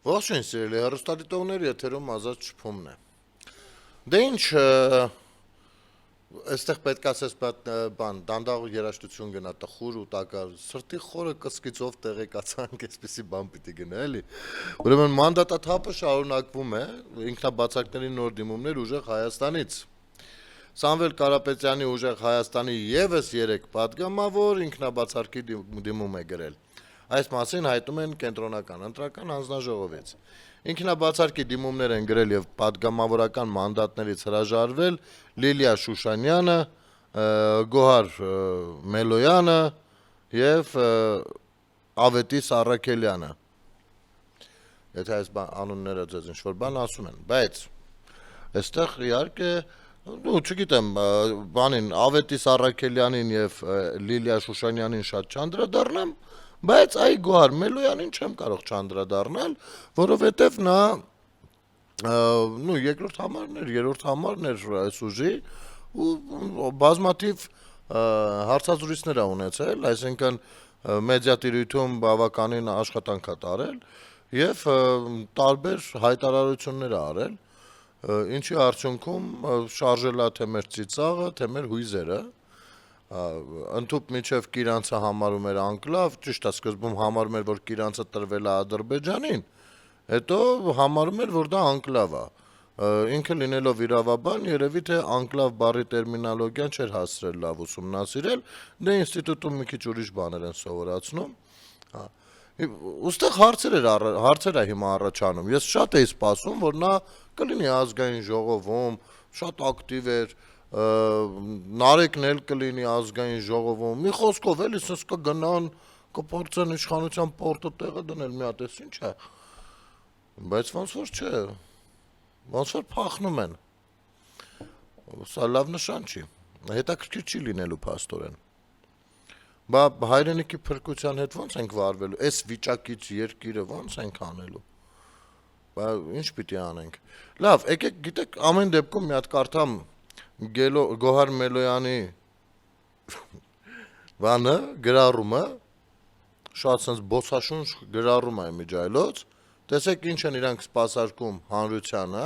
Ողջույն սիրելի հեռուստադիտողներ, եթերում ազատ շփումն է։ Դե ինչ, այստեղ պետք է ասես բան, դանդաղ երաժշտություն գնա, տխուր ու տակար, սրտի խորը կսկիծով տեղեկացանք, այսպեսի բան պիտի գնա, էլի։ Ուրեմն մանդատաթափը շարունակվում է, ինքնաբացակների նոր դիմումներ ուժեղ Հայաստանից։ Սամվել Կարապետյանի ուժեղ Հայաստանի եւս 3 պատգամավոր ինքնաբացարկի դիմում է գրել։ Այս մասին հայտում են կենտրոնական ընտրական հանձնաժողովից։ Ինքնաբացարկի դիմումներ են գրել եւ պատգամավորական մանդատներից հրաժարվել Լիլիա Շուշանյանը, Գոհար Մելոյանը եւ Ավետիս Առաքելյանը։ Եթե այս անունները ձեզ ինչ-որ բան ասում են, բայց այստեղ իհարկե չգիտեմ, բանին Ավետիս Առաքելյանին եւ Լիլիա Շուշանյանին շատ չանդրադառնամ, բայց այ Գոհար Մելոյանին չեմ կարող չանդրադառնալ, որովհետեւ նա երկրորդ համարն էր, երրորդ համարն էր այս ուժի ու բազմաթիվ հարցազրույցներ ա ունեցել, այսինքն մեդիատիրույթում բավականին աշխատանք ա տարել եւ տարբեր հայտարարություններ ա արել, ինչի արդյունքում շարժել ա թե մեր ծիծաղը, թե մեր հույզերը, ընդհուպ միջև Կիրանցը համարում էր անկլավ, ճիշտ է, սկզբում համարում էր, որ Կիրանցը տրվել է Ադրբեջանին, հետո համարում էր, որ դա անկլավ է, ինքը լինելով իրավաբան, երևի թե անկլավ բառի տերմինոլոգիան չէր հասցրել լավ ուսումնասիրել, դե ինստիտուտում մի քիչ ուրիշ բաներ են սովորացնում, ուստեղ հարցեր է հիմա առաջանում, ես շատ էի սպասում, որ նա կլինի ազգային ժողովում, շատ ակտիվ էր, Նարեկն էլ կլինի ազգային ժողովում, մի խոսքով էլի սենց կգնան, կփորձեն իշխանության պորտը տեղը դնել, մի հատ էս ինչ է, բայց ոնց որ չէ, ոնց որ փախնում են, սա լավ նշան չի, հետաքրքիր չի լինելու փաստորեն, բա հայրենիքի փրկության հետ ոնց ենք վարվելու, այս վիճակից երկիրը ոնց ենք անելու, բա ինչ պիտի անենք, լավ, եկեք գիտեք ամեն դեպքում մի հատ կարդամ Գոհար Մելոյանի բանը, գրառումը, շատ սենց բոցաշունչ գրառում է միջայլոց, տեսեք ինչ են իրանք սպասարկում հանրությանը,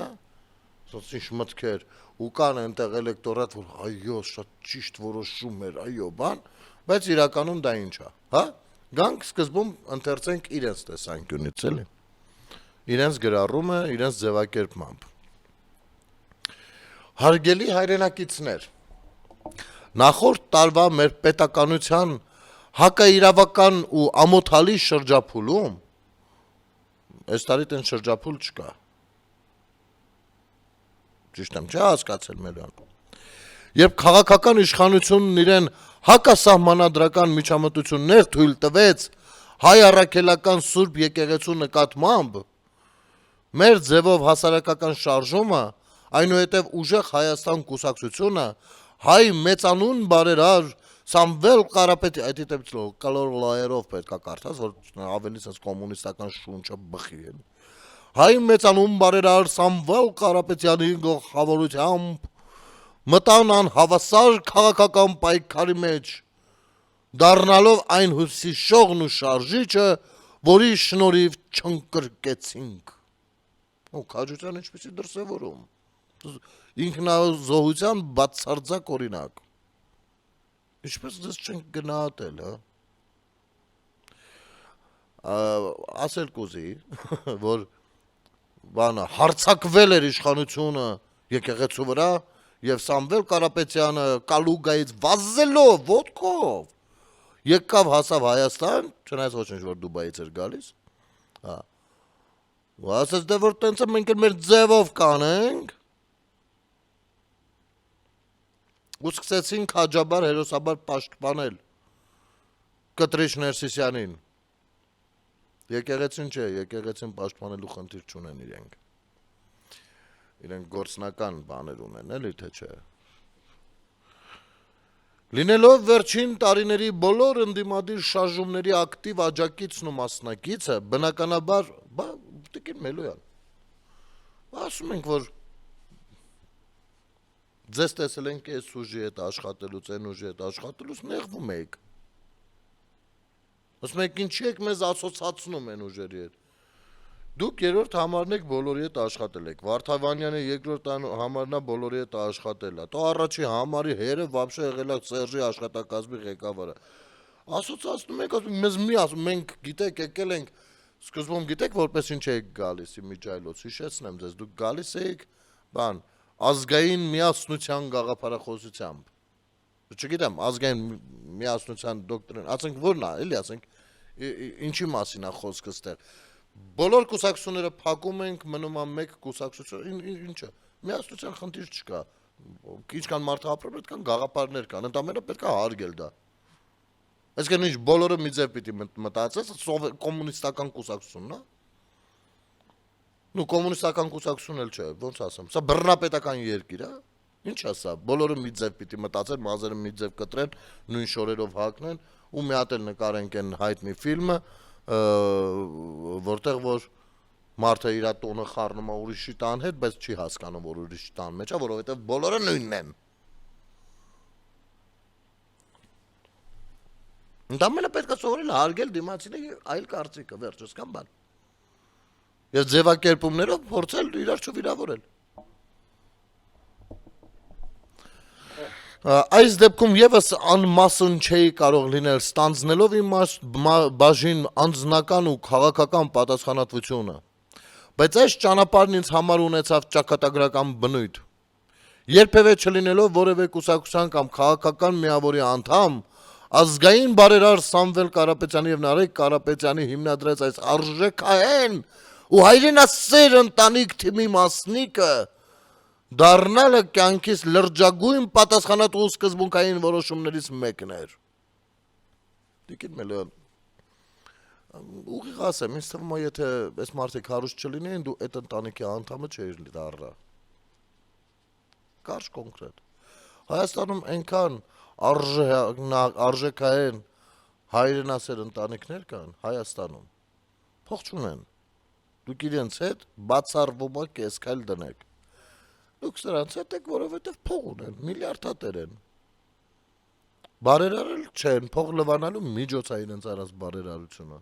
սենց ինչ մտքեր, ու կան այնտեղ էլեկտորատ, որ այո, շատ ճիշտ որոշում էր, այո, բան, բայց իրականում դա ինչ է, հա, գանք սկզբում ընթերցենք իրենց տեսանկյունից, էլի, իրենց գրառումը, իրենց ձևակերպմամբ։ Հարգելի հայրենակիցներ, նախորդ տարվա մեր պետականության հակաիրավական ու ամոթալի շրջափուլում, այս տարի տեն շրջափուլ չկա, ճիշտ եմ չէ հասկացել Մելոյան, երբ քաղաքական իշխանությունն իրեն հակասահմանադրական միջամտություններ թույլ տվեց հայ առաքելական Սուրբ եկեղեցու նկատմամբ, մեր ձևով հասարակական շարժումը, այնուհետև ուժեղ Հայաստան կուսակցությունը, հայ մեծանուն բարերար Սամվել Կարապետյան, այդ դեպքում կալոր լայերով պետք է կարդաս, որ ավելի sense կոմունիստական շունչը բխի են։ Հայ մեծանուն բարերար Սամվել Կարապետյանի գլխավորությամբ մտան անհավասար քաղաքական պայքարի մեջ, դառնալով այն հուսիշողն ու շարժիչը, որի շնորհիվ չընկրկեցինք։ Քաջության ինչպեսի դրսևորում, ինքնազոհության բացարձակ օրինակ, ինչպես դες չենք գնահատել, ասել կուզի, որ բանը հարցակվել էր իշխանությունը եկեղեցու վրա, եւ Սամվել Կարապետյանը կալուգայից վազելով, ոտքով, եկավ հասավ Հայաստան, չնայած ոչ ինչ որ Դուբայից էր գալիս, ու ասեց դե որ տենց մենք էլ մեր ձևով կանենք, ու սկսեցին քաջաբար հերոսաբար պաշտպանել Կտրիչ Ներսիսյանին, եկեղեցին չէ, եկեղեցին պաշտպանելու խնդիր չունեն իրենք գործնական բաներ ունեն, էլի թե չէ։ Լինելով վերջին տարիների բոլոր ընդդիմադիր շարժումների ակտիվ աջակիցն ու մասնակիցը, բնականաբար, տիկին Մելոյան, ասում ենք, որ ձեզ տեսել ենք այս ուժի հետ աշխատելուց, այն ուժի հետ աշխատելուց, նեղվում եք։ Ասում եք ինչի եք մեզ ասոցացնում են ուժերի հետ։ Դուք երրորդ համարն եք բոլորի հետ աշխատել եք։ Վարդավանյանը երկրորդ համարնա բոլորի հետ աշխատել է։ Տո առաջի համարի հերը վաբշե եղել է Սերժի աշխատակազմի ղեկավարը։ Ասոցիացնում եք, ասում մեզ մի ասում, մենք գիտեք եկել ենք, սկզբում գիտեք որպես ինչ եք գալիս իմիջայլոց, հիշեցնեմ ձեզ, դուք գալիս եք, բան, ազգային միասնության գաղափարախոսությամբ։ Չգիտեմ, ազգային միասնության դոկտրին, ասենք որն է, էլի ասենք ինչի մասին է խոսքը ստեղ։ Բոլոր կուսակցությունները փակում ենք, մնում է մեկ կուսակցություն, ինչը։ Միասնության խնդիր չկա։ Ինչքան մարդը ապրում, այդքան գաղափարներ կան, ընդամենը պետք է հարգել դա։ Այսինքն ինչ բոլորը մի ձև պիտի մտածես, կոմունիստական կուսակցությունն է։ Նու կոմունիստական կուսակցություն էլ չէ, ոնց ասեմ, սա բռնապետական երկիր է։ Ինչ է սա, բոլորը մի ձև պիտի մտածեն, մազերը մի ձև կտրեն, նույն շորերով հագնեն, ու մի հատ էլ նկարենք այն հայտնի ֆիլմը, որտեղ որ մարդը իր տոնը խառնում է ուրիշի տան հետ, բայց չի հասկանում, որ ուրիշի տան մեջ է, որովհետև բոլորը նույնն են։ Ընդամենը պետք է սովորել հարգել դիմացինի այլ կարծիքը, վերջս կամ բան։ Եվ ձևակերպումներով փորձել իրար չվիրավորել։ Այս դեպքում եւս անմասն չէի կարող լինել ստանձնելով իմ բաժին անձնական ու քաղաքական պատասխանատվությունը։ Բայց այս ճանապարհն ինձ համար ունեցավ ճակատագրական բնույթ։ Երբևէ չլինելով որևէ կուսակցության կամ քաղաքական միավորի անդամ, ազգային բարերար Սամվել Կարապետյանի եւ Նարեկ Կարապետյանի հիմնադրած այս արժեքահեն ու հայրենասեր ընտանիք թիմի մասնիկը դառնալը կյանքիս լրջագույն պատասխանատու սկզբունքային որոշումներից մեկն էր։ Տիկին Մելոյան, ուղիղ ասեմ, ինձ թվում է, եթե այս մարդիկ հարուստ չլինեին, դու այդ ընտանիքի անդամը չէիր դառնա։ Կարճ կոնկրետ։ Հայաստանում այնքան արժեքահեն հայրենասեր ընտանիքներ կան Հայաստանում, փող չունեն, դուք իրենց հետ բացառվում եք կեսքայլ դնեք, դուք սրանց հետ եք, որովհետև փող ունեն, միլիարդատեր են, բարերարել չեն, փող լվանալու միջոց է իրենց առած բարերարությունը,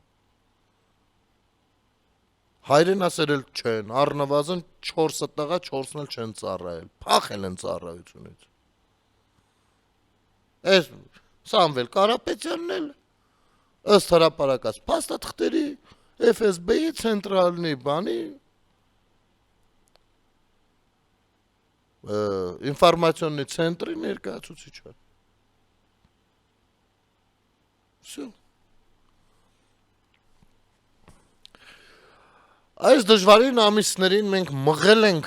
հայրենասեր էլ չեն, առնվազն 4 տղա 4-ն էլ չեն ծառայել, փախել են ծառայությունից։ Այս Սամվել Կարապետյանն էլ ըստ հրապարակած փաստաթղթերի FSB-ի ցենտրալնի բանի ինֆորմացիոննի ցենտրի ներկայացուցիչը։ Всё։ Այս դժվարին ամիսներին մենք մղել ենք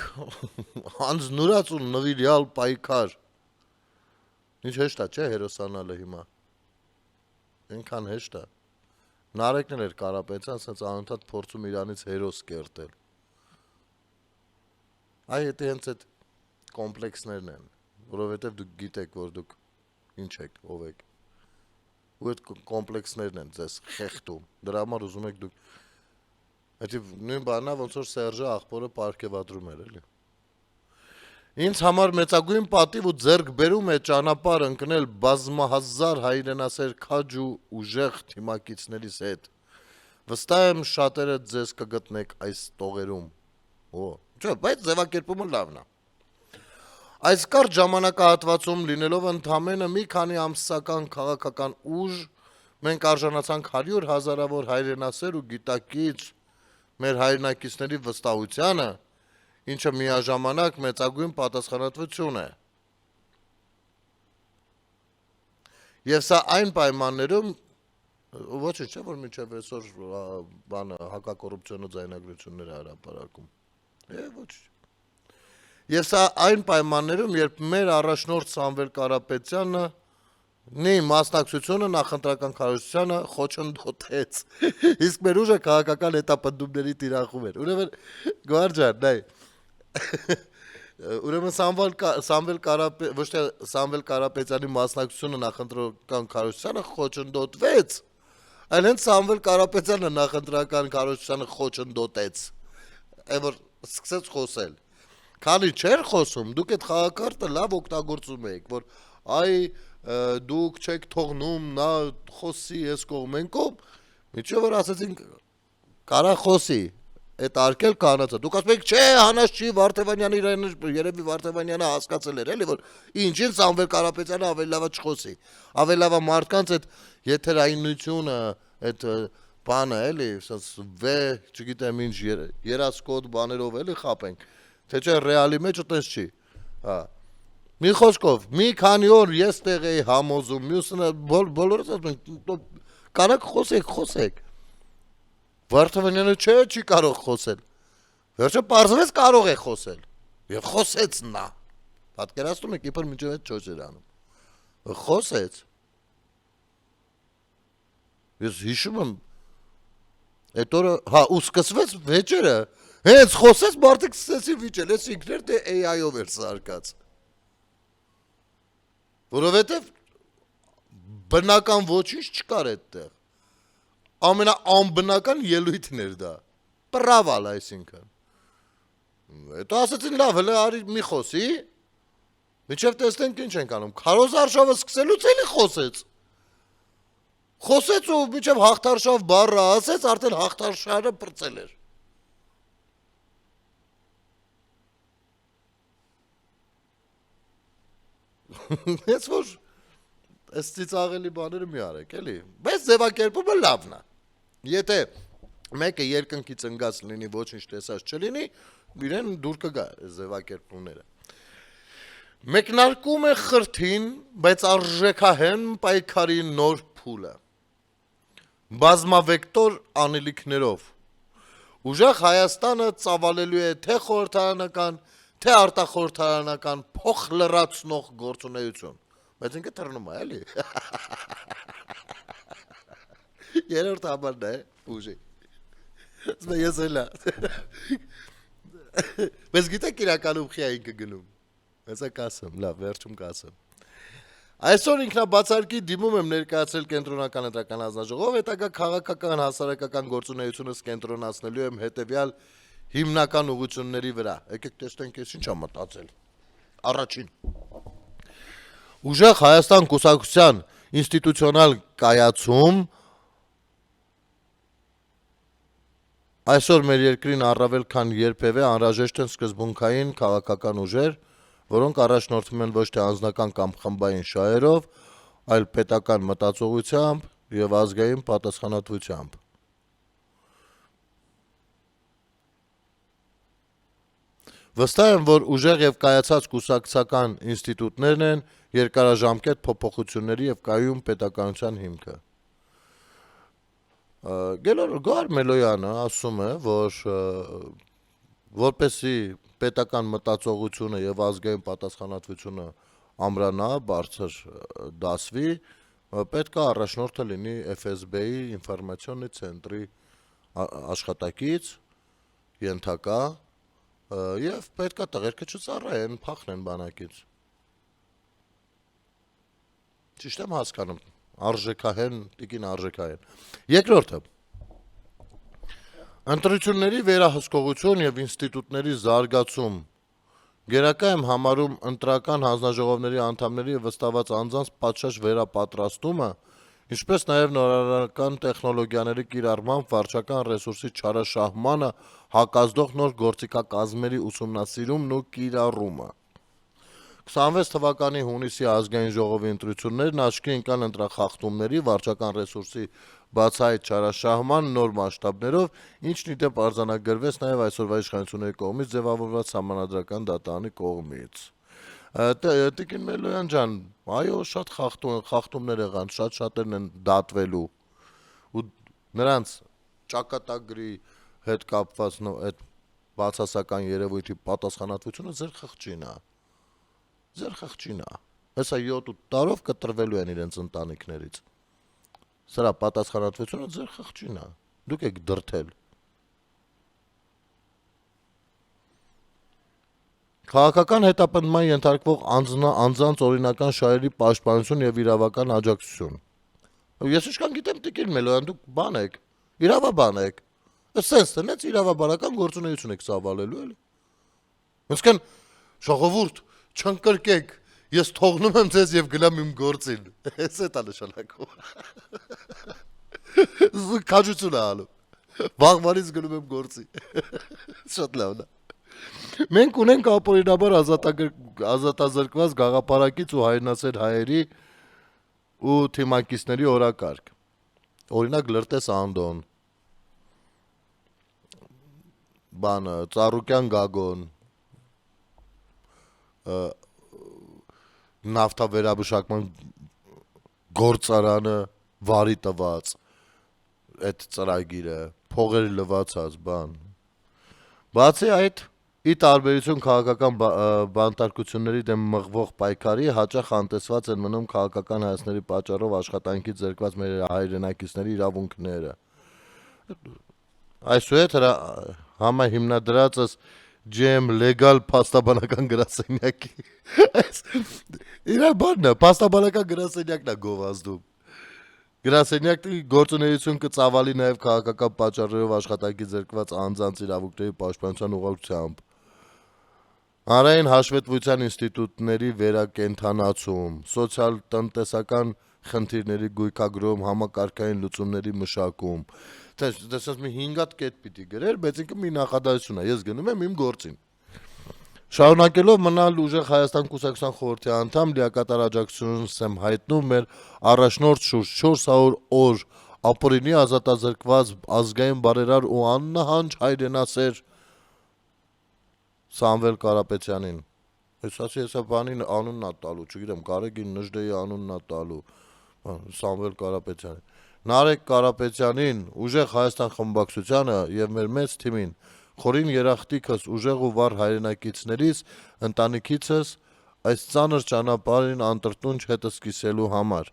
անձնուրաց ու նվիրյալ պայքար։ Ինչ հեշտ է, չէ, հերոսանալը հիմա։ Այնքան հեշտ է։ Նարեկն էր Կարապետյան, սենց անընդհատ փորձում իրանից հերոս կերտել։ Այ եթե հենց այդ կոմպլեքսներն են, որովհետև դուք գիտեք, որ դուք ինչ եք, ով եք։ Ու այդ կոմպլեքսներն են ձեզ խեղդում։ Դրա համար ուզում եք դուք Այդ նույն բանն է, ոնց որ Սերժը աղբորը պարգևատրում էր, էլի։ Ինձ համար մեծագույն պատիվ ու ձեռք բերում է ճանապարհ ընկնել բազմահազար հայրենասեր քաջ ու ուժեղ թիմակիցներիս հետ։ Վստահ եմ շատերը ձեզ կգտնեք այս տողերում։ Չէ, բայց ձևակերպումը լավն է։ Այս կարճ ժամանակահատվածում լինելով ընդամենը մի քանի ամսական քաղաքական ուժ, մենք արժանացանք 100 հազարավոր հայրենասեր ու գիտակից մեր հայրենակիցների վստահությանը, ինչը միաժամանակ մեծագույն պատասխանատվություն է։ Եվ սա այն պայմաններում, ոչինչ չէ, որ մինչև այսօր բանը հակակոռուպցիոնը ձայնագրություններ է հրապարակում։ Ոչինչ։ Եվ սա այն պայմաններում, երբ մեր առաջնորդ Սամվել Կարապետյանը նի մասնակցությունը նախընտրական քարոզությանը խոչընդոտեց, իսկ մեր ուժը քաղաքական հետապնդումների տիրախում էր։ Ուրեմն Գոհար նայ, ուրեմն ոչ թե Սամվել Կարապետյանի մասնակցությունը նախընտրական քարոզությանը խոչընդոտվեց, այլ հենց Սամվել Կարապետյանը նախընտրական քարոզությանը խոչընդոտեց, այն որ սկսեց խոսել։ Քանի չէր խոսում, դուք այդ խաղակարգը լավ օգտագործում եք, որ այ դուք չեք թողնում նա խոսի ես կողմ են կողմ, միջով որ ասեցինք կարա խոսի, այդ արկել կանացը։ Դուք ասում եք, չէ, հանած չի Վարդևանյանը իրեն երևի Վարդևանյանը հասկացել էր, էլի որ ինչին Սամվել Կարապետյանը ավելի լավը չխոսի։ Ավելի լավը մարդկանց այդ եթերայնությունը, այդ բանը էլի, ասես չգիտեմ ինչ երասկոտ բաներով էլի խապենք։ Թե չէ ռեալի մեջ այդպես չի։ Հա։ Մի խոսքով, մի քանի օր ես տեղ էի համոզում, մյուսը բոլորս ասում են, կարաք խոսեք։ Վարդևանյանը չի կարող խոսել։ Վերջը պարզվեց կարող է խոսել։ Եվ խոսեց նա։ Պատկերացնում եք, իբր մինչև այդ չոճ էր անում։ Խոսեց։ Ես հիշում եմ այդ օրը, հա, ու սկսվեց վեճերը, հենց խոսեց, մարդիկ սկսեցին վիճել, ես ինքներ դե AI-ով էր սարկած։ Որովհետև բնական ոչինչ չկար այդտեղ։ Ամենաանբնական ելույթն էր դա։ Պրավալ, այսինքն։ Հետո ասեցին լավ, հələ արի մի խոսի, մինչև տեսնենք ինչ ենք անում։ Քարոզ արշավը սկսելուց էլի խոսեց։ Խոսեց ու մինչև հաղթարշավ բառը ասեց, արդեն հաղթարշավը պրծել էր։ Ես որ այս ծիծաղելի բաները մի արեք, էլի։ Բայց ձևակերպումը լավն է։ Եթե մեկը երկնքից ընկած լինի, ոչինչ տեսած չլինի, իրեն դուր կգա այս ձևակերպումները։ Մեկնարկում է խրթին, բայց արժեքահեն պայքարի նոր փուլը։ Բազմավեկտոր անելիքներով։ Ուժեղ Հայաստանը ծավալելու է թե խորհրդարանական, թե արտախորհրդարանական փոխ լրացնող գործունեություն։ Բայց ինքը թռնում է, էլի։ Երրորդ համարն է, ուժի։ Ասում ես էլա։ Բայց գիտեք իրականում խիա ինքը գնում։ Հեսա կասեմ, լավ, վերջում կասեմ։ Այսօր ինքնաբացարկի դիմում եմ ներկայացրել կենտրոնական ընտրական հանձնաժողով, հետագա քաղաքական հասարակական գործունեությունս կենտրոնացնելու եմ հետևյալ հիմնական ուղղությունների վրա։ Եկեք տեսնենք ես ինչ եմ մտածել։ Առաջին։ Ուժեղ Հայաստան կուսակցության ինստիտուցիոնալ կայացում այսօր մեր երկրին առավել քան երբևէ անհրաժեշտ են սկզբունքային քաղաքական ուժեր, որոնք առաջնորդվում են ոչ թե անձնական կամ խմբային շահերով, այլ պետական մտածողությամբ եւ ազգային պատասխանատվությամբ։ Վստահ եմ, որ ուժեղ եւ կայացած կուսակցական ինստիտուտներն են երկարաժամկետ փոփոխությունների եւ կայուն պետականության հիմքը։ Գելոր Մելոյանը ասում է, որ որպեսզի պետական մտածողությունը եւ ազգային պատասխանատվությունը ամրանա, բարձր դասվի, պետք է առաջնորդը լինի FSB-ի ինֆորմացիոնի ցենտրի աշխատակից, ենթակա, եւ պետք է տղերքը չծառայեն, փախնեն բանակից։ Ճիշտ եմ հասկանում, արժեքահեն, տիկին արժեքահեն։ Երկրորդը, ընտրությունների վերահսկողություն եւ ինստիտուտների զարգացում գերակա եմ համարում ընտրական հանձնաժողովների անդամների վստահված անձանց պատշաճ վերապատրաստումը, ինչպես նաեւ նորարարական տեխնոլոգիաների կիրառմամբ վարչական ռեսուրսի չարաշահմանը հակազդող նոր գործիքակազմերի ուսումնասիրումն ու կիրառումը։ 26 թվականի հունիսի ազգային ժողովի ընտրություններն աչքի ընկան ընտրախախտումների, վարչական ռեսուրսի բացահայտ չարաշահման նոր մասշտաբներով, ինչն ի դեպ արձանագրվեց նաև այսօրվա իշխանությունների կողմից ձևավորված սահմանադրական դատարանի կողմից։ Տիկին Մելոյան ջան, այո, շատ խախտումներ եղան, շատերն են դատվելու ու նրանց ճակատագրի հետ կապված այդ բացասական երևույթի պատասխանատվությունը ձեր խղճին է։ Ձեր խղճին է։ Հեսա 7-8 տարով կտրվելու են իրենց ընտանիքներից։ Սրա պատասխանատվությունը ձեր խղճին է։ Դուք եք դրթել։ Քաղաքական հետապնդման ենթարկվող անձանց օրինական շահերի պաշտպանություն եւ իրավական աջակցություն։ Ես ինչքան գիտեմ, Տիկին Մելոյան, դուք բան եք, իրավաբան եք։ Սենց տնեց իրավաբանական գործունեություն եք ծավալելու էլի։ Իսկն ժողովուրդ, չընկրկեք, ես թողնում եմ ձեզ եւ գնամ իմ գործին։ Էս է տալը շալակով։ Քաջություն ալու։ Վաղվանից գնում եմ գործի։ Շատ լավն է։ Մենք ունենք ապօրինաբար ազատազրկված գաղափարակից ու հայրենասեր հայերի ու թիմակիցների օրակարգ։ Օրինակ Լրտես Անդոն, բանը Ծառուկյան Գագոն, նավթավերաբշակման գործարանը վարի տված այդ ծրագիրը, փողերը լվացած բան։ Բացի այդ, ի տարբերություն քաղաքական բանտարկությունների դեմ մղվող պայքարի, հաճախ անտեսված են մնում քաղաքական հայացքների պատճառով աշխատանքից զրկված մեր հայրենակիցների իրավունքները։ Այսուհետ համահիմնադրածս GM լեգալ փաստաբանական գրասենյակի իրա բանն է, փաստաբանական գրասենյակն է գովազդում։ Գրասենյակի գործունեություն կծավալի նաև քաղաքական պատճառներով աշխատանքի զրկված անձանց իրավունքների պաշտպանության ուղղությամբ։ Հանրային հաշվետվության ինստիտուտների վերակենդանացում, սոցիալ-տնտեսական խնդիրների գույքագրում, համակարգային լուծումների մշակում։ Տեսած մի 5 հատ կետ պիտի գրեր, բայց ինքը մի նախադասություն է, ես գնում եմ իմ գործին։ Շարունակելով մնալ ուժեղ Հայաստան կուսակցության խորհրդի անդամ, լիակատար աջակցությունս եմ հայտնում մեր առաջնորդ շուրջ 400 օր ապօրինի ազատազրկված ազգային բարերար ու աննահանջ հայրենասեր Սամվել Կարապետյանին։ Հեսա բանին անունն է տալու, չգիտեմ, Գարեգին Նժդեի անունն է տալու, Սամվել Կարապետյանին։ Նարեկ Կարապետյանին, ուժեղ Հայաստան խմբակցությանը եւ մեր մեծ թիմին, խորին երախտիկս ուժեղ ու վառ հայրենակիցներիս, ընտանիքիցս այս ծանր ճանապարհին անտրտունջ հետս կիսելու համար։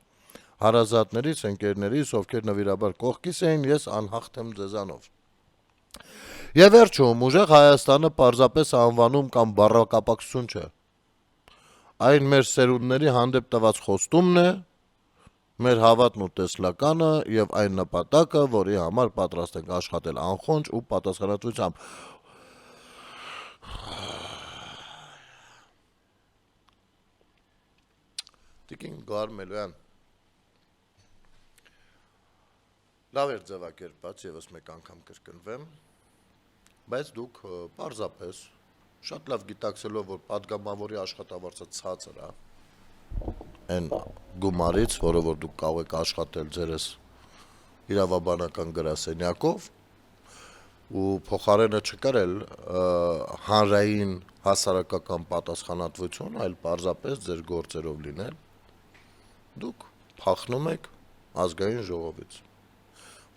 Հարազատներիս, ընկերներիս, ովքեր նվիրաբար կողքիս էին, ես անհաղթ եմ ձեզանով։ Եվ վերջում, ուժեղ Հայաստանը պարզապես անվանում կամ բառակապակցություն չէ։ Այն մեր սերունդների հանդեպ տված խոստումն է, մեր հավատն ու տեսլականը եւ այն նպատակը, որի համար պատրաստ ենք աշխատել անխոնջ ու պատասխանատվությամբ։ Տիկին Գարմելյան լավ էր ձևակերպած, եւս մեկ անգամ կրկնվեմ, բայց դուք պարզապես շատ լավ գիտակցելով, որ պատգամավորի աշխատավարձը ցածր է, այն գումարից, որը որ դուք կարող եք աշխատել ձերս իրավաբանական գրասենյակով ու փոխարենը չկրել հանրային հասարակական պատասխանատվություն, այլ պարզապես ձեր գործերով լինել, դուք փախնում եք ազգային ժողովից,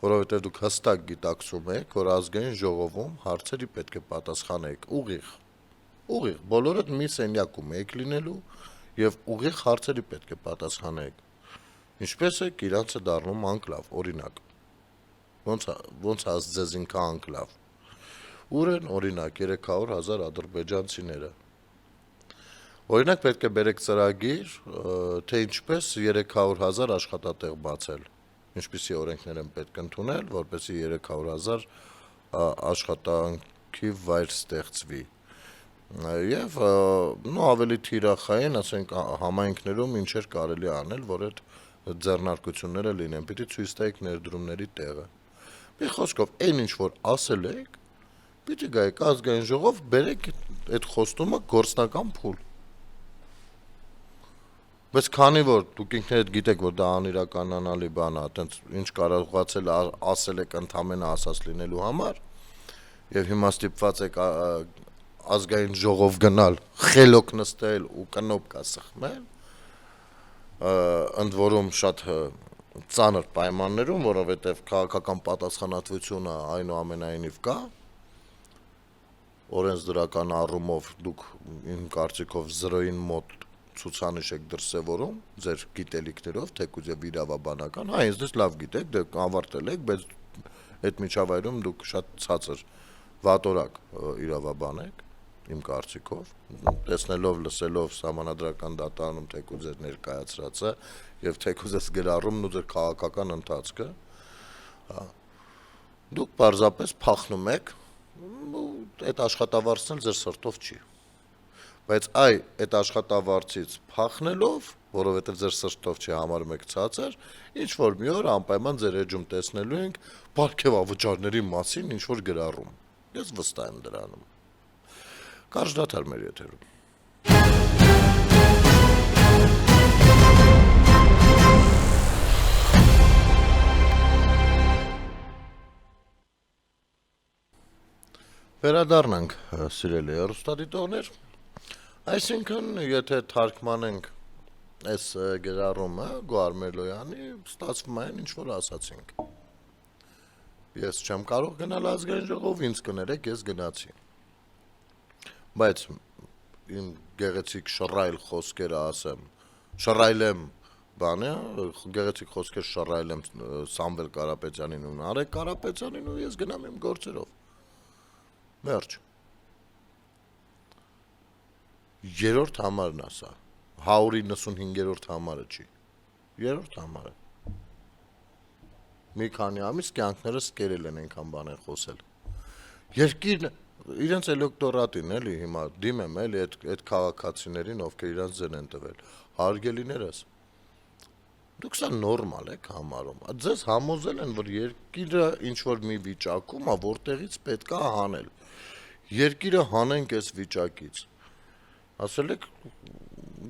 որովհետև դուք հստակ գիտակցում եք, որ ազգային ժողովում հարցերի պետք է պատասխանեք ուղիղ, բոլորդ մի սենյակում եք լինելու եւ ուղիղ հարցերի պետք է պատասխանեք։ Ինչպես է իրանցը դառնում անկլավ, օրինակ։ Ոնց ասած ձեզ ինքը անկլավ։ Ուր են օրինակ 300,000 ադրբեջանցիները։ Օրինակ պետք է բերեք ծրագիր, թե ինչպես 300,000 աշխատատեղ բացել։ Ինչպիսի օրենքներ են պետք ընդունել, որպեսզի 300,000 աշխատանքի վայր ստեղծվի։ Եվ ավելի թիրախային, ասենք համայնքներում ինչեր կարելի անել, որ այդ ձեռնարկությունները լինեն, պիտի ցույց տայեք ներդրումների տեղը։ Մի խոսքով, այն ինչ որ ասել եք, պիտի գայեք ազգային ժողով, բերեք այդ խոստումը գործնական փուլ։ Բայց քանի որ դուք ինքներդ գիտեք, որ դա անիրականանալի բան է, այտենց ինչ կարողացել ասել եք ընդամենը ասած լինելու համար, եւ հիմա ստիպված եք ազգային ժողով գնալ, խելոք նստել ու կնոպկա սխմել, ընդ որում շատ ծանր պայմաններում, որովհետև քաղաքական պատասխանատվությունը այնուամենայնիվ կա, օրենսդրական առումով դուք իմ կարծիքով 0-ին մոտ ցուցանիշ եք դրսևորում ձեր գիտելիքներով, թեկուզ եւ իրավաբանական, ինձ լավ գիտեք, դուք ավարտել եք, բայց այդ միջավայրում դուք շատ ցածր վատորակ իրավաբան եք, իմ կարծիքով, տեսնելով, լսելով սահմանադրական դատարանում թեկուզ ձեր ներկայացրածը եւ թեկուզ ես գրառումն ու ձեր քաղաքական ընթացքը, դուք պարզապես փախնում եք, այդ աշխատավարձն էլ ձեր սրտով չի։ Բայց այդ աշխատավարձից փախնելով, որովհետև ձեր սրտով չի համարում եք ցածր, ինչ որ մի օր անպայման ձեր էջում տեսնելու ենք պարգևավճարների մասին ինչ որ գրառում։ Ես վստահ եմ դրանում։ Կարճ դադար մեր եթերում։ Վերադառնանք սիրելի հեռուստադիտողներ, այսինքն եթե թարգմանենք այս գրառումը Գոհար Մելոյանի, ստացվում է ինչ որ ասացինք։ Ես չեմ կարող գնալ ազգային ժողով, ինձ կներեք, ես գնացի։ Բայց իմ գեղեցիկ շռայլ խոսքերը ասեմ, շռայլեմ բանը, գեղեցիկ խոսքեր շռայլեմ Սամվել Կարապետյանին ու Նարեկ Կարապետյանին ու ես գնամ իմ գործերով։ Վերջ։ Երրորդ համարն ասա, 195-րդ համարը չի, երրորդ համարը։ Մի քանի ամիս կյանքներս կերել են ենքան բան են խոսել։ Երկիրն իրենց էլեկտորատին էլի հիմա դիմեմ էլի այդ քաղաքացիներին, ովքեր իրենց ձեն են տվել, հարգելիներս, դուք սա նորմալ եք համարում, ձեզ համոզել են, որ երկիրը ինչ-որ մի վիճակում է, որտեղից պետք է հանել, երկիրը հանենք այս վիճակից, ասել եք,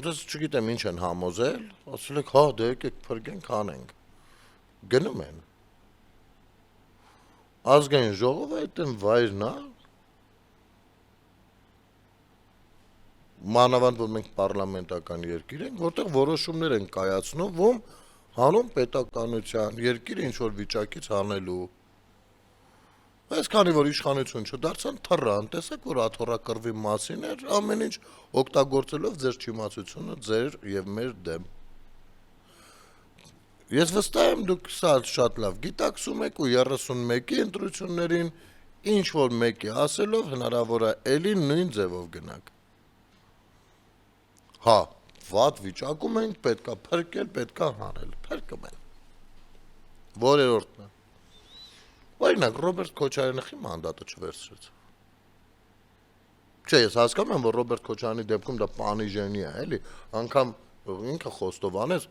ձեզ չգիտեմ ինչ են համոզել, ասել եք, հա դե եկեք փրկենք, հանենք, գնում են, ազգային ժողովը այդտեն վայրն է, մանավանդ որ մենք պարլամենտական երկիր ենք, որտեղ որոշումներ են կայացնում հանուն պետականության, երկիրը ինչ-որ վիճակից հանելու։ Այս քանի որ իշխանություն չդարձան, թռան, տեսեք որ աթոռակռվի մասին էր, ամեն ինչ օգտագործելով ձեր չիմացությունը ձեր եւ մեր դեմ։ Ես վստահ եմ դուք սա շատ լավ գիտակցում եք ու 31-ի ընտրություններին ինչ որ մեկի ասելով հնարավոր է էլի նույն ձևով գնաք։ Հա, վատ վիճակում ենք, պետքա փրկել, պետքա հանել, փրկում են։ Որերորդն է։ Օրինակ Ռոբերտ Քոչարյանի մանդատը չվերցրեց։ Չէ, ես հասկանում եմ, որ Ռոբերտ Քոչարյանի դեպքում դա պանիժենի է, էլի, անգամ ինքը խոստովանեց,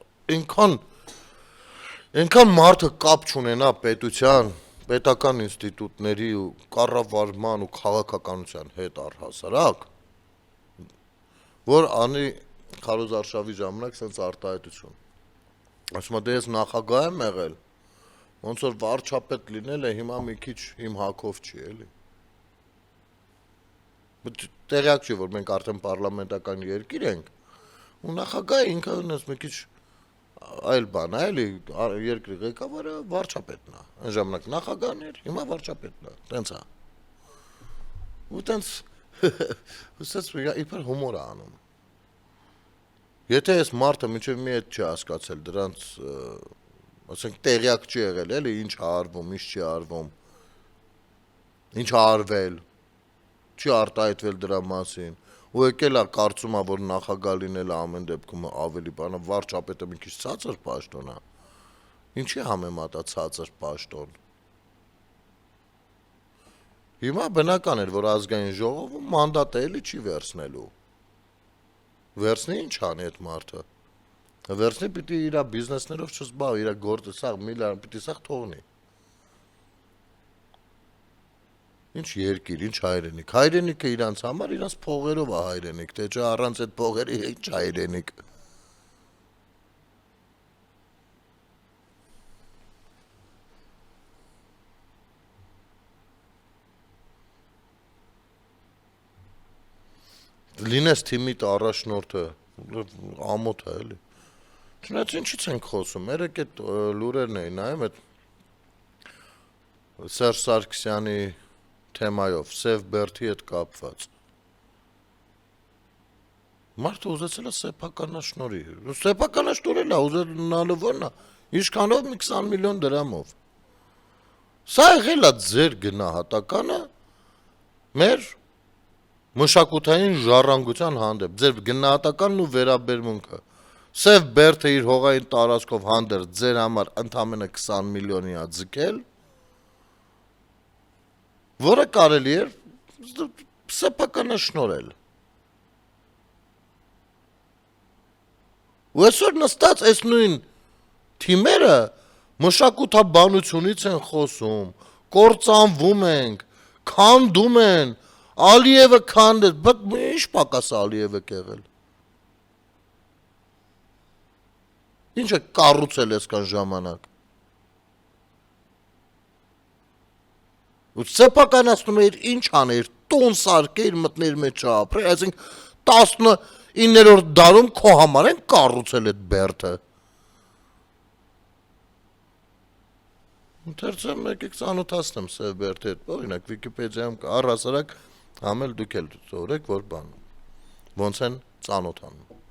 այնքան մարդը կապ չունենա պետության, պետական ինստիտուտների ու կառավարման ու քաղաքականության հետ առհասարակ, որ անի քարոզարշավի ժամանակ սենց արտահայտություն։ Ասում է դե ես նախագահ եմ եղել, ոնց որ վարչապետ լինել է հիմա մի քիչ իմ հակով չի, էլի։ Տեղյակ չի, որ մենք արդեն պարլամենտական երկիր ենք, ու նախագահը ինքը ունես մի քիչ այլ բան է, էլի, երկրի ղեկավարը վարչապետն է, այն ժամանակ նախագահն էր, հիմա վարչապետն է, տենց է։ Ու տենց ուսած իբր հումոր է անում։ Եթե այս մարդը մինչև մի հետ չի հասկացել դրանց, ասենք տեղյակ չի եղել, էլի, ինչ է արվում, ինչ չի արվում, ինչ է արվել, չի արտահայտվել դրա մասին, ու եկել է կարծում է, որ նախագահ լինելը ամեն դեպքում ավելի բանը, վարչապետը մի քիչ ցածր պաշտոն է, ինչի համեմատա ցածր պաշտոն։ Հիմա բնական էր, որ ազգային ժողովը մանդատը էլի չի վերցնելու։ Վերցնի ինչ անի այդ մարդը։ Վերցնի պիտի իր բիզնեսներով չզբաղվի, իր գործը սաղ միլիարդ պիտի սաղ թողնի։ Ինչ երկիր, ինչ հայրենիք։ Հայրենիքը իրանց համար իրանց փողերով է հայրենիք, թե չէ առանց այդ փողերի ինչ հայրենիք։ Լինես թիմիտ առաջնորդը, ամոթ է, էլի։ Չնայած ինչից ենք խոսում, երեք այդ լուրերն էին նայում, այդ Սերժ Սարգսյանի թեմայով, Սև Բերդի հետ կապված։ Մարդը ուզեցել է սեփականաշնորի, սեփականաշնորել է, ուզենալը որն է, ինչքանով մի 20 միլիոն դրամով։ Սա եղել է ձեր գնահատականը մեր մշակութային ժառանգության հանդեպ, ձեր գնահատականն ու վերաբերմունքը։ Սև Բերդը իր հողային տարածքով հանդերձ ձեր համար ընդամենը 20 միլիոնի է ձգել, որը կարելի էր սեփականաշնորել։ Ու այսօր նստած այս նույն թիմերը մշակութաբանությունից են խոսում, կործանվում ենք, քանդում են, Ալիևը քանդեց, բայց ինչ պակաս է Ալիևը կեղել։ Ինչ է կառուցել այսքան ժամանակ։ Ու սեփականացնում էր ինչ աներ, տուն սարքեր մտներ մեջ ապրել, այսինքն 19-րդ դարում քո համար են կառուցել այդ բերդը։ Ընթերցեմ եկեք ծանոթացնեմ Սև բերդի հետ, օրինակ Վիկիպեդիայում առհասարակ համել դուք էլ ծորեք, որ բան ոնց են ծանոթանում։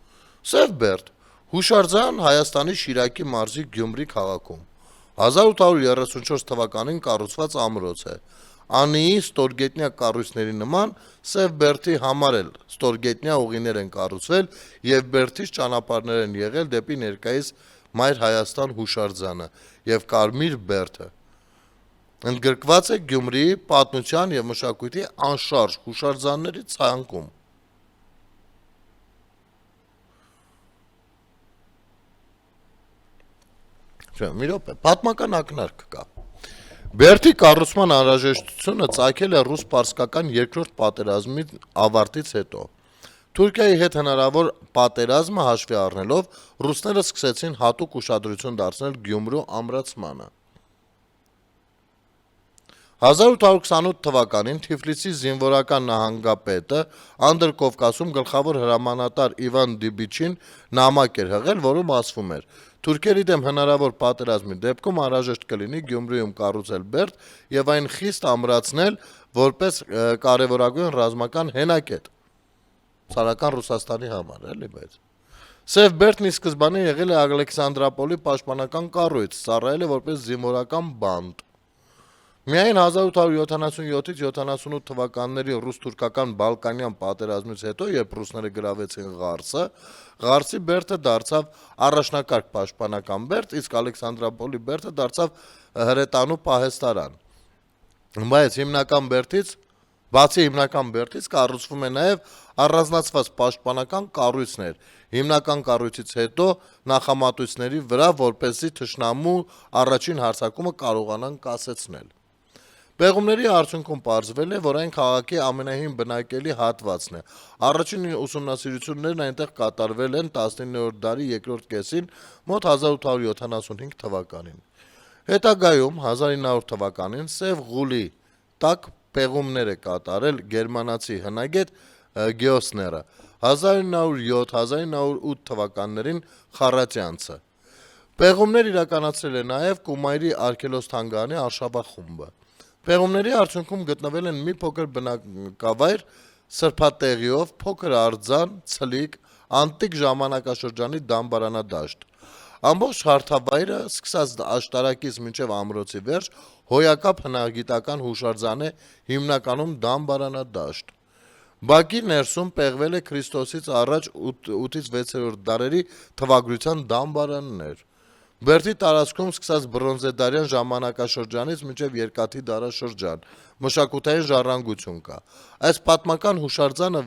Սև բերդ հուշարձան Հայաստանի Շիրակի մարզի Գյումրի քաղաքում 1834 թվականին կառուցված ամրոց է։ Անիի ստորգետնյա կառույցների նման Սև բերդի համար էլ ստորգետնյա ուղիներ են կառուցվել եւ բերդից ճանապարհներ են եղել դեպի ներկայիս Մայր Հայաստան հուշարձանը եւ Կարմիր բերդը։ Ընդգրկված է Գյումրիի պատմության եւ մշակույթի անշարժ հուշարձանների ցանկում։ Մի րոպե, պատմական ակնարկ կա։ Բերդի կառուցման անհրաժեշտությունը ծագել է ռուս-պարսկական երկրորդ պատերազմի ավարտից հետո։ Թուրքիայի հետ հնարավոր պատերազմը հաշվի առնելով ռուսները սկսեցին հատուկ ուշադրություն դարձնել Գյումրու ամրացմանը։ 1828 թվականին Թիֆլիսի զինվորական նահանգապետը Անդրկովկասում գլխավոր հրամանատար Իվան Դիբիչին նամակ էր հղել, որում ասվում էր. Թուրքերի դեմ հնարավոր պատերազմի դեպքում անհրաժեշտ կլինի Գյումրիում կառուցել բերդ եւ այն խիստ ամրացնել որպես կարեւորագույն ռազմական հենակետ ցարական Ռուսաստանի համար, էլի բայց Սև բերդն ի սկզբանե եղել է Ալեքսանդրապոլի պաշտպանական կառույց, ծառայել է որպես զինվորական բանտ։ Միայն 1877-ից 78 թվականների ռուս-թուրքական Բալկանյան պատերազմից հետո, երբ ռուսները գրավեցին Ղարսը, Ղարսի բերդը դարձավ առաջնակարգ պաշտպանական բերդ, իսկ Ալեքսանդրապոլի բերդը դարձավ հրետանու պահեստարան։ Բայց բացի հիմնական բերդից կառուցվում է նաև առանձնացված պաշտպանական կառույցներ, հիմնական կառույցից հետո նախամատույցների վրա, որպեսզի թշնամու առաջին հարձակումը կարողանան կասեցնել։ Պեղումների արդյունքում պարզվել է, որ այն քաղաքի ամենահին բնակելի հատվածն է։ Առաջին ուսումնասիրություններն այնտեղ կատարվել են 19-րդ դարի երկրորդ կեսին, մոտ 1875 թվականին։ Հետագայում 1900 թվականին Սև Ղուլի տակ պեղումներ է կատարել գերմանացի հնագետ Գեոսները, 1907-1908 թվականներին Խառատյանցը։ Պեղումներ իրականացրել է նաև Կումայրի արգելոց-թանգարանի արշավախումբը։ Պեղումների արդյունքում գտնվել են մի փոքր բնակավայր սրբատեղիով, փոքր արձան, ցլիկ, անտիկ ժամանակաշրջանի դամբարանադաշտ։ Ամբողջ հարթավայրը սկսած աշտարակից մինչև ամրոցի վերջ հոյակապ հնագիտական հուշարձան է, հիմնականում դամբարանադաշտ։ Բակի ներսում պեղվել է Քրիստոսից առաջ 8-6-րդ դարերի թվագրության դամբարաններ։ Բերդի տարածքում սկսած բրոնզեդարյան ժամանակաշրջանից մինչև երկաթի դարաշրջան մշակութային ժառանգություն կա։ Այս պատմական հուշարձանը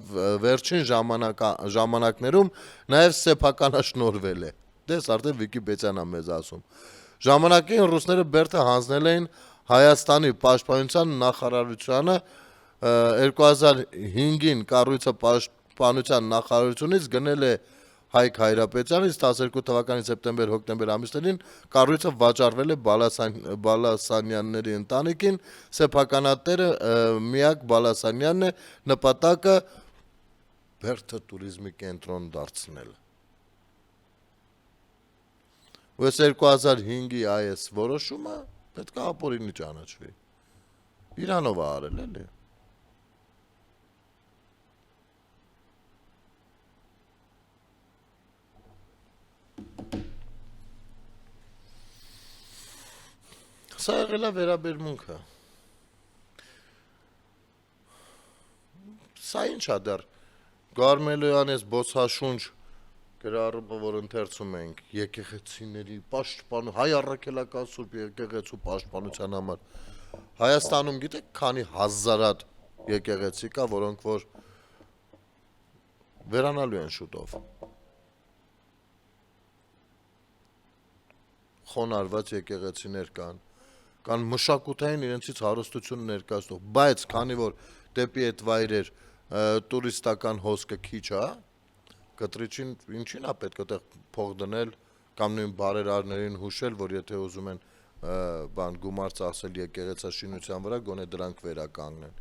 վերջին ժամանակներում նաև սեփականաշնորհվել է։ Դες արդեն Վիկիպեդիան է մեզ ասում։ Ժամանակին ռուսները բերդը հանձնել էին Հայաստանի պաշտպանության նախարարությանը 2005-ին կառույցը պաշտպանության նախարարությունից գնել է Հայկ Հայրապետյանից, 12 թվականի սեպտեմբեր-հոկտեմբեր ամիսներին կառույցը վաճառվել է Բալասանյանների ընտանիքին, սեփականատերը Միակ Բալասանյանն է, նպատակը Բերդը տուրիզմի կենտրոն դարձնել։ Ու այս 2005-ի այս որոշումը պետք է ապօրինի ճանաչվի։ Իրանով է արել, էլի։ Սա եղել է վերաբերմունքը։ Սա ինչ է դեռ Գարմելոյանի այս բոցաշունչ գրառումը, որ ընթերցում ենք եկեղեցիների պաշտպան հայ առաքելական սուրբ եկեղեցու պաշտպանության համար։ Հայաստանում գիտեք քանի հազարատ եկեղեցի կա, որոնք որ վերանալու են շուտով։ խոնարհված եկեղեցիներ կան մշակութային իրենցից հարստություն ներկայացնող, բայց քանի որ դեպի այդ վայրեր տուրիստական հոսքը քիչ է, կտրիչին ինչին է պետք այդտեղ փող դնել կամ նույն բարերարներին հուշել, որ եթե ուզում են գումար ծախսել եկեղեցաշինության վրա, գոնե դրանք վերականգնեն։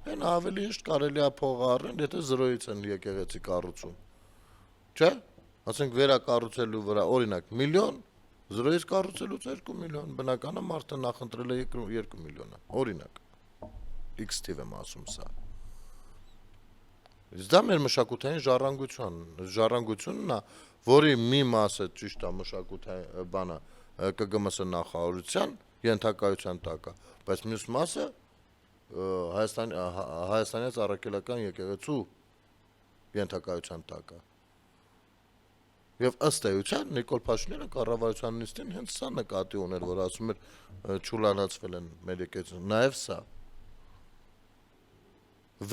Այն ավելի հեշտ կարելի է փող առնել, եթե զրոյից են եկեղեցի կառուցում։ Չէ՞։ Ասենք վերակառուցելու վրա, օրինակ, միլիոն, զրոյից կառուցելուց 2 միլիոն, բնականա մարդը նախընտրել է 2 միլիոնը, օրինակ, X թիվ եմ ասում սա։ Իսկ դա մեր մշակութային ժառանգությունն է, որի մի մասը ճիշտ է մշակութային բանը ԿԳՄՍ նախարարության ենթակայության տակ է, բայց մյուս մասը Հայաստանից առաքելական եկեղեցու ենթակայության տակ է։ Եվ ըստ էության Նիկոլ Փաշինյանը կառավարության նիստին հենց սա նկատի ուներ, որ ասում էր չուլանացվել են մեր եկեղեցին, նաև սա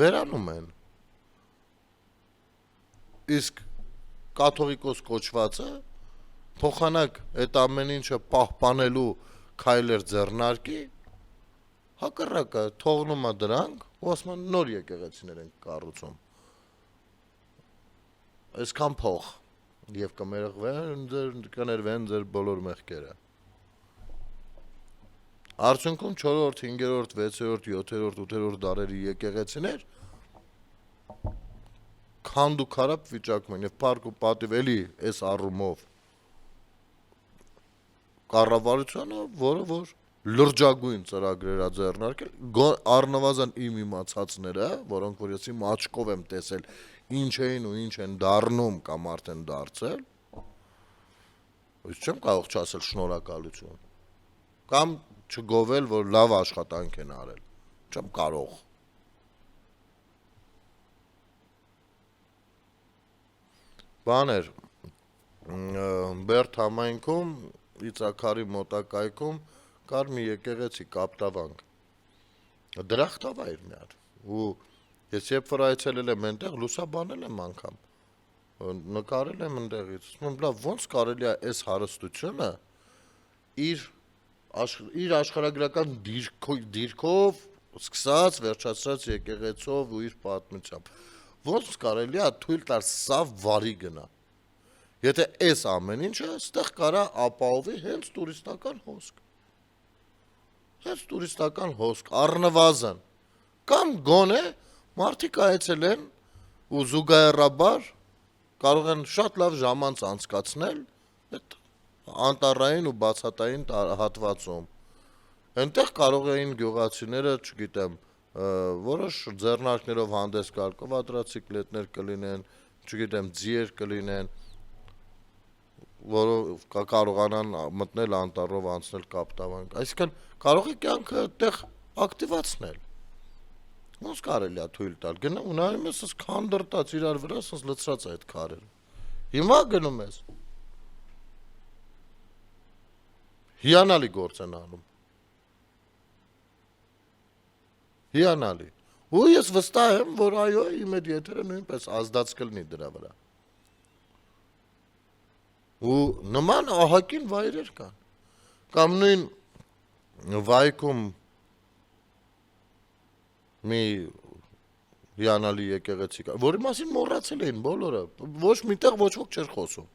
վերանում են։ Իսկ կաթողիկոս կոչվածը փոխանակ այդ ամեն ինչը պահպանելու քայլեր ձեռնարկի, հակառակը թողնում է դրանք ու ասում են նոր եկեղեցիներ են կառուցում։ Այսքան փող եւ կներվեն ձեր բոլոր մեղքերը։ Արդյունքում 4-րդ, 5-րդ, 6-րդ, 7-րդ, 8-րդ դարերի եկեղեցիներ քանդ ու քարապ վիճակում են եւ փառք ու պատիվ էլի այս առումով կառավարությունը, որը որ լրջագույն ծրագրեր է ձեռնարկել, առնվազն իմ իմացածները, որոնք որ ես իմ աչքով եմ տեսել, ինչ էին ու ինչ են դառնում կամ արդեն դարձել, ես չեմ կարող չասել շնորհակալություն կամ չգովել, որ լավ աշխատանք են արել, չեմ կարող։ Բաներ, Բերդ համայնքում Իծակարի մոտակայքում կար մի եկեղեցի կապտավանք, դրախտավայր միար, ու ես երբ որ այցելել եմ այնտեղ, լուսաբանել եմ անգամ, նկարել եմ ընդեղից, լավ ոնց կարելի է այս հարստությունը իր աշխարհագրական դիրքով սկսած վերջացրած եկեղեցով ու իր պատմությամբ, ոնց կարելի է թույլ տալ սա վարի գնա, եթե այս ամեն ինչը ստեղ կարա ապահովի հենց տուրիստական հոսք, առնվազն, կամ գոնե մարդիկ այցելեն ու զուգահեռաբար կարող են շատ լավ ժամանց անցկացնել այդ անտառային ու բացատային հատվածում, այնտեղ կարող էին գյուղացիները, չգիտեմ, որոշ ձեռնարկներով հանդես գալ, կվադրացիկլետներ կլինեն, չգիտեմ, ձիեր կլինեն, որով կարողանան մտնել անտառով անցնել կապտավանք, այսինքն կարող է կյանքը այդտեղ ակտիվացնել, ոնց կարելի է թույլ տալ, գնում նայում ես քանդրտած իրար վրա, ասես լցրած այդ քարերը, հիմա գնում ես, հիանալի գործ են անում, հիանալի, ու ես վստահ եմ, որ այո, իմ այդ եթերը նույնպես ազդած կլինի դրա վրա։ Ու նման ահագին վայրեր կան, կամ նույն վայքում մի հիանալի եկեղեցի կա, որի մասին մոռացել էին բոլորը, ոչ միտեղ ոչ ոք չէր խոսում։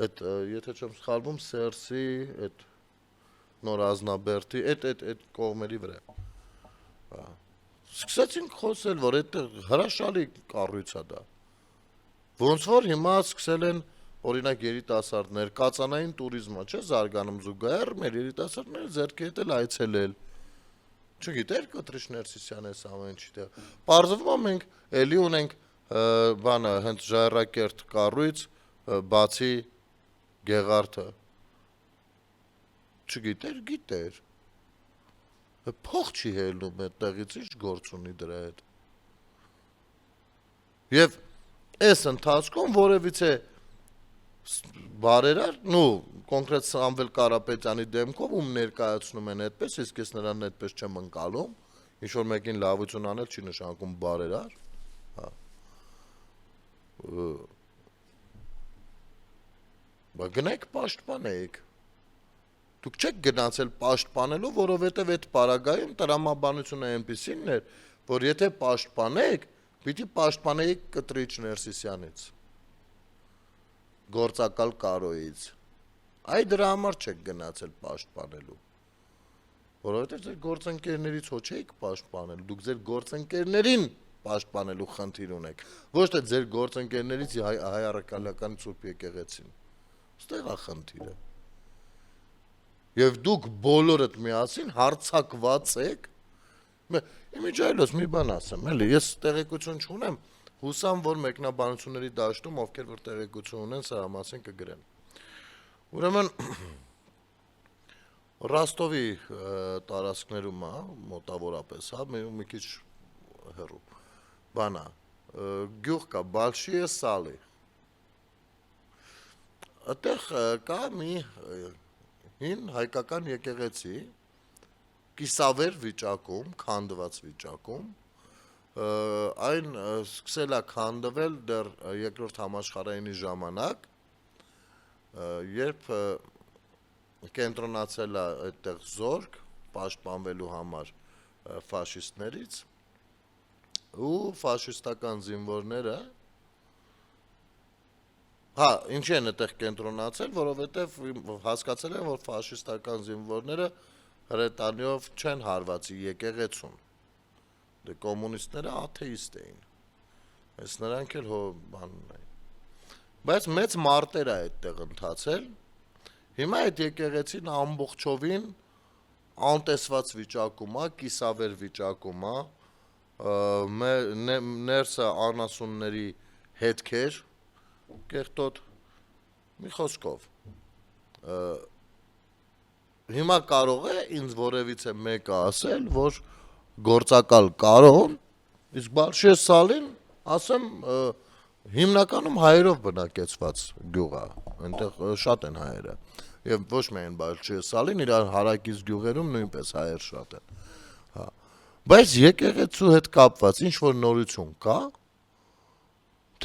Այդ, եթե չեմ սխալվում, Սերսի, այդ Նոր Ազնաբերդի, այդ կողմերի վրա։ Սկսեցինք խոսել, որ այդ հրաշալի կառույց է դա։ Ոնց որ հիմա սկսել են օրինակ երիտասարդներ, կածանային տուրիզմը չէ զարգանում զուգահեռ, մեր երիտասարդները ձեռքի հետ էլ այցելել։ Չգիտեր Կտրիշ Ներսիսյան էս ամեն ինչի տեղ։ Պարզվում է մենք էլի ունենք բանը հենց ժայռակերտ կառույց, բացի Գեղարդը։ Չգիտեր, գիտեր։ Փող չի հելնում այդտեղից, ինչ գործ ունի դրա հետ։ Եվ այս ընթացքում որևիցե բարերար, կոնկրետ Սամվել Կարապետյանի դեմքով ում ներկայացնում են այդպես, իսկ ես նրան այդպես չեմ ընկալում, ինչ-որ մեկին լավություն անել չի նշանակում բարերար, Բա գնեք պաշտպանեք։ Դուք չեք գնացել պաշտպանելու, որովհետև այդ պարագայում տրամաբանությունը այնպիսին էր, որ եթե պաշտպանեք, պիտի պաշտպանեիք Կտրիչ Ներսիսյանից, գործակալ Կարոյից։ Այ դրա համար չեք գնացել պաշտպանելու։ Որովհետև ձեր գործընկերներից հո չէիք պաշտպանել, դուք ձեր գործընկերներին պաշտպանելու խնդիր ունեք, ոչ թե ձեր գործընկերներից հայ առաքելական Սուրբ եկեղեցին։ Ստեղ է խնդիրը։ Եվ դուք բոլորդ միասին հարցակված եք։ Իմիջայլոց մի բան ասեմ, էլի, ես տեղեկություն չունեմ, հուսամ, որ մեկնաբանությունների դաշտում ովքեր որ տեղեկություն ունեն, սրա մասին կգրեն։ Ուրեմն Ռոստովի տարածքներում է, մոտավորապես, հա, մի քիչ հեռու։ Բանա, գյուղ կա, Բալշիե Սալի։ Այդտեղ կա մի հին հայկական եկեղեցի, կիսավեր վիճակում, քանդված վիճակում, այն սկսել է քանդվել դեռ երկրորդ համաշխարհայինի ժամանակ, երբ կենտրոնացել է այդտեղ զորք պաշտպանվելու համար ֆաշիստներից ու ֆաշիստական զինվորները հա, ինչի են այդտեղ կենտրոնացել, որովհետև հասկացել են, որ ֆաշիստական զինվորները հրետանիով չեն հարված եկեղեցուն։ Դե կոմունիստները աթեիստ էին։ Այս նրանք էլ հո բանն էին։ Բայց մեծ մարտեր է այդտեղ ընթացել։ Հիմա այդ եկեղեցին ամբողջովին անտեսված վիճակում է, կիսավեր վիճակում է, ներսը անասունների հետքեր, կեղտոտ, մի խոսքով։ Հիմա կարող է ինձ որևիցե մեկը ասել, որ գործակալ Կարոն, իսկ Բալշիե Սալին, ասեմ, հիմնականում հայերով բնակեցված գյուղ է, այնտեղ շատ են հայերը, եւ ոչ միայն Բալշիե Սալին, իրար հարակից գյուղերում նույնպես հայեր շատ են, հա, բայց եկեղեցու հետ կապված ինչ որ նորություն կա,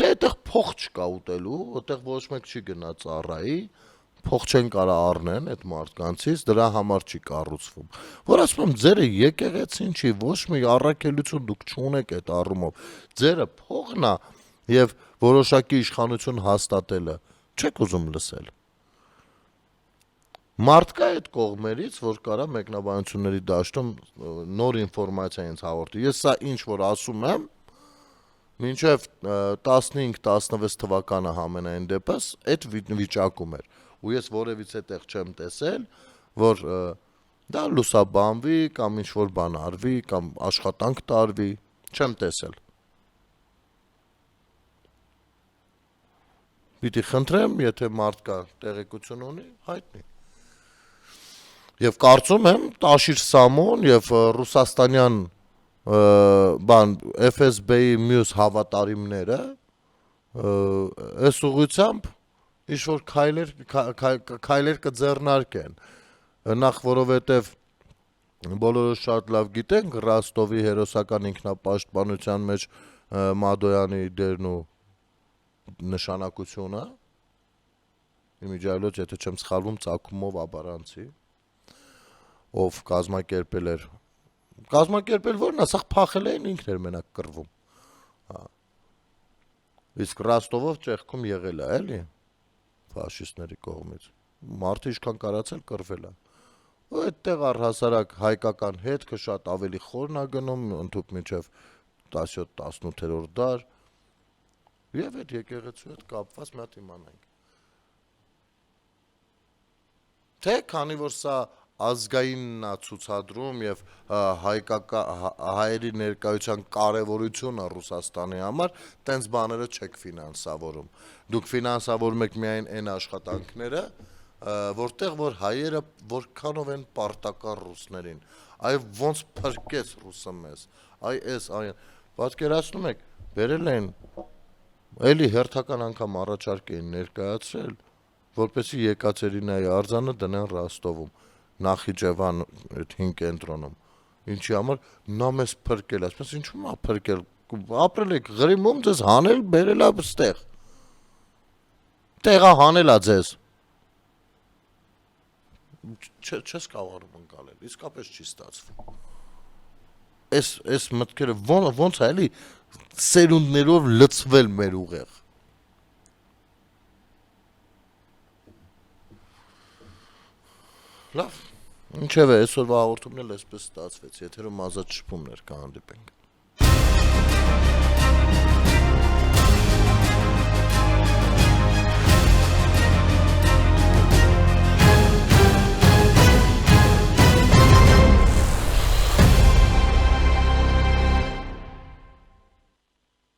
թե այդտեղ փող չկա ուտելու, այդտեղ ոչ մեկ չի գնա ծառայի, փող չեն կարա առնեն այդ մարդկանցից, դրա համար չի կառուցվում, որ ասում եմ, ձերը եկեղեցին չի, ոչ մի առաքելություն դուք չունեք այդ առումով, ձերը փողն է եւ որոշակի իշխանություն հաստատելը, չեք ուզում լսել։ Մարդ կա այդ կողմերից, որ կարա մեկնաբանությունների դաշտում նոր ինֆորմացիա ինձ հաղորդի։ Ես սա ինչ որ ասում եմ, մինչև 15-16 թվականը համենայն դեպս այդ վիճակում էր, ու ես որևիցե տեղ չեմ տեսել, որ դա լուսաբանվի կամ ինչ որ բան արվի կամ աշխատանք տարվի, չեմ տեսել։ Պիտի խնդրեմ, եթե մարդ կա տեղեկություն ունի, հայտնի։ Եվ կարծում եմ Տաշիր Սամոն եւ ռուսաստանյան բան FSB-ի մյուս հավատարիմները այս ուղղությամբ ինչ որ քայլեր կձեռնարկեն, նախ որովհետեւ բոլորը շատ լավ գիտենք Ռոստովի հերոսական ինքնապաշտպանության մեջ Մադոյանի դերն ու նշանակությունը, իմիջայլոց, եթե չեմ սխալվում, Ծագումով Աբարանցի, ով կազմակերպել էր, որն ասախ փախել էին ինքն էր մենակ կռվում, իսկ Ռոստովով ճեղքում եղել է, էլի, ֆաշիստների կողմից, մարդը ինչքան կարացել կռվել է, ու այդտեղ առհասարակ հայկական հետքը շատ ավելի խորն է գնում, ընդհուպ մինչև 17-18-րդ դար, եւ այդ եկեղեցու հետ կապված մի հատ իմանանք։ Թե քանի որ սա ազգայինն է ցուցադրում եւ հայերի ներկայության կարեւորությունը Ռուսաստանի համար, տենց բաները չեք ֆինանսավորում։ Դուք ֆինանսավորում եք միայն այն աշխատանքները, որտեղ որ հայերը որքանով են պարտական ռուսներին։ Այ ոնց փրկեց ռուսը մեզ։ Այ այն պատկերացնում եք, վերել են էլի հերթական անգամ առաջարկ էին ներկայացրել, որպեսզի Եկատերինայի արձանը դնեն Ռոստովում, Նախիջևան այդ 5 կենտրոնում։ Ինչի համար նա մեզ փրկել, ասես ինչու՞ մա փրկել, ապրել եք Ղրիմում, ձեզ հանել, բերել է այստեղ։ Տեղա հանելա ձեզ, չես կարողանում ընկալել, իսկապես չի ստացվում։ Այս մտքերը ոնց է էլի սերունդներով լցվել մեր ուղեղ։ Լավ, ինչևէ, այսօրվա հաղորդումն էլ այսպես ստացվեց, եթերում ազատ շփումներ կհանդիպենք։